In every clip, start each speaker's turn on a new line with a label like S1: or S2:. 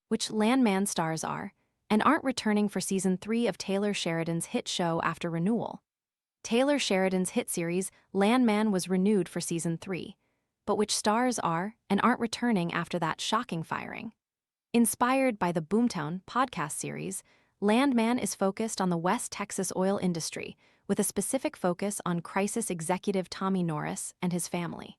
S1: which Landman Stars Are, and aren't returning for season 3 of Taylor Sheridan's hit show after Renewal. Taylor Sheridan's hit series, Landman, was renewed for season 3, but which stars are and aren't returning after that shocking firing. Inspired by the Boomtown podcast series, Landman is focused on the West Texas oil industry, with a specific focus on crisis executive Tommy Norris and his family.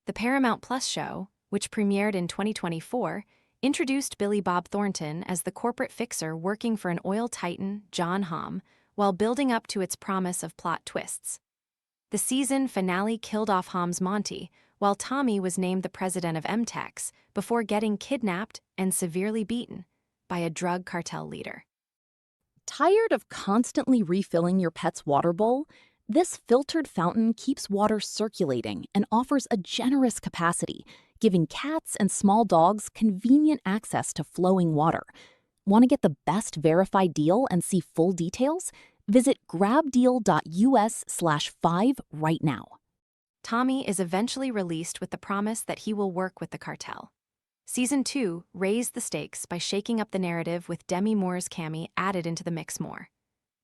S1: The Paramount Plus show, which premiered in 2024, introduced Billy Bob Thornton as the corporate fixer working for an oil titan, Jon Hamm, while building up to its promise of plot twists. The season finale killed off Hamm's Monty, while Tommy was named the president of M-Tex before getting kidnapped and severely beaten by a drug cartel leader.
S2: Tired of constantly refilling your pet's water bowl? This filtered fountain keeps water circulating and offers a generous capacity, giving cats and small dogs convenient access to flowing water. Want to get the best verified deal and see full details? Visit grabdeal.us/5 right now.
S1: Tommy is eventually released with the promise that he will work with the cartel. Season 2 raised the stakes by shaking up the narrative with Demi Moore's Cammy added into the mix more.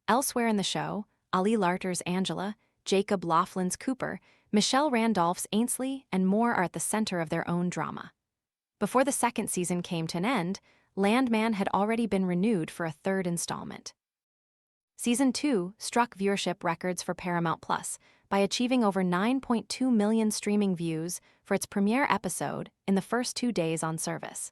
S1: Elsewhere in the show, Ali Larter's Angela, Jacob Laughlin's Cooper, Michelle Randolph's Ainsley, and more are at the center of their own drama. Before the second season came to an end, Landman had already been renewed for a third installment. Season 2 struck viewership records for Paramount Plus by achieving over 9.2 million streaming views for its premiere episode in the first 2 days on service.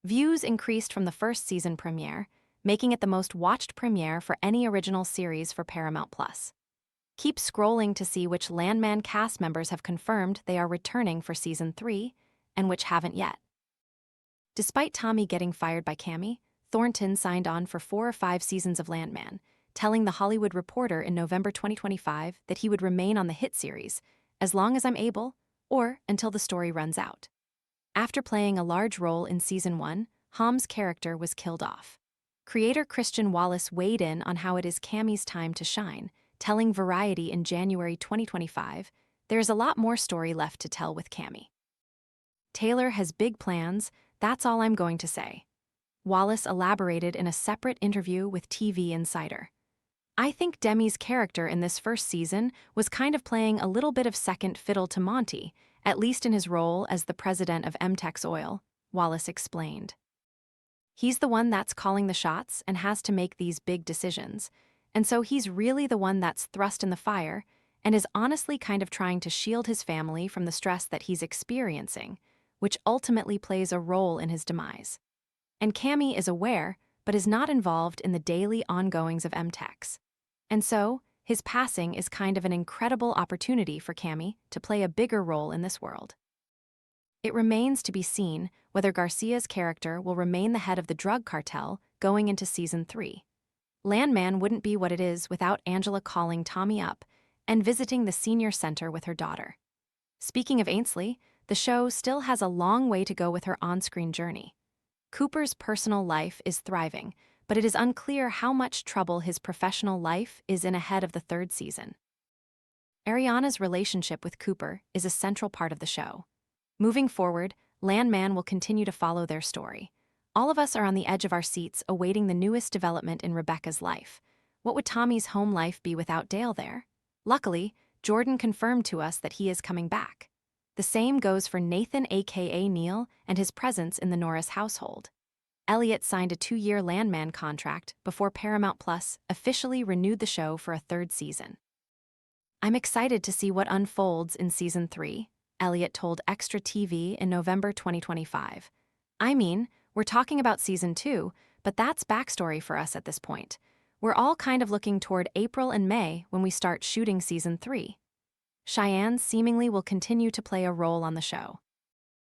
S1: Views increased from the first season premiere, making it the most watched premiere for any original series for Paramount Plus. Keep scrolling to see which Landman cast members have confirmed they are returning for season 3 and which haven't yet. Despite Tommy getting fired by Cammy, Thornton signed on for 4 or 5 seasons of Landman, telling The Hollywood Reporter in November 2025 that he would remain on the hit series as long as I'm able or until the story runs out. After playing a large role in season 1, Hamm's character was killed off. Creator Christian Wallace weighed in on how it is Cammy's time to shine, telling Variety in January 2025, "There's a lot more story left to tell with Cammy. Taylor has big plans, that's all I'm going to say." Wallace elaborated in a separate interview with TV Insider. "I think Demi's character in this first season was kind of playing a little bit of second fiddle to Monty, at least in his role as the president of M-Tex Oil," Wallace explained. "He's the one that's calling the shots and has to make these big decisions, and so he's really the one that's thrust in the fire and is honestly kind of trying to shield his family from the stress that he's experiencing, which ultimately plays a role in his demise. And Cammy is aware, but is not involved in the daily ongoings of M-Tex. And so, his passing is kind of an incredible opportunity for Cammy to play a bigger role in this world." It remains to be seen whether Garcia's character will remain the head of the drug cartel going into season 3. Landman wouldn't be what it is without Angela calling Tommy up and visiting the senior center with her daughter. Speaking of Ainsley, the show still has a long way to go with her on-screen journey. Cooper's personal life is thriving, but it is unclear how much trouble his professional life is in ahead of the third season. Ariana's relationship with Cooper is a central part of the show. Moving forward, Landman will continue to follow their story. All of us are on the edge of our seats awaiting the newest development in Rebecca's life. What would Tommy's home life be without Dale there? Luckily, Jordan confirmed to us that he is coming back. The same goes for Nathan aka Neil and his presence in the Norris household. Elliot signed a 2-year Landman contract before Paramount Plus officially renewed the show for a third season. "I'm excited to see what unfolds in season 3, Elliot told Extra TV in November 2025. "I mean, we're talking about season 2, but that's backstory for us at this point. We're all kind of looking toward April and May when we start shooting season 3. Cheyenne seemingly will continue to play a role on the show.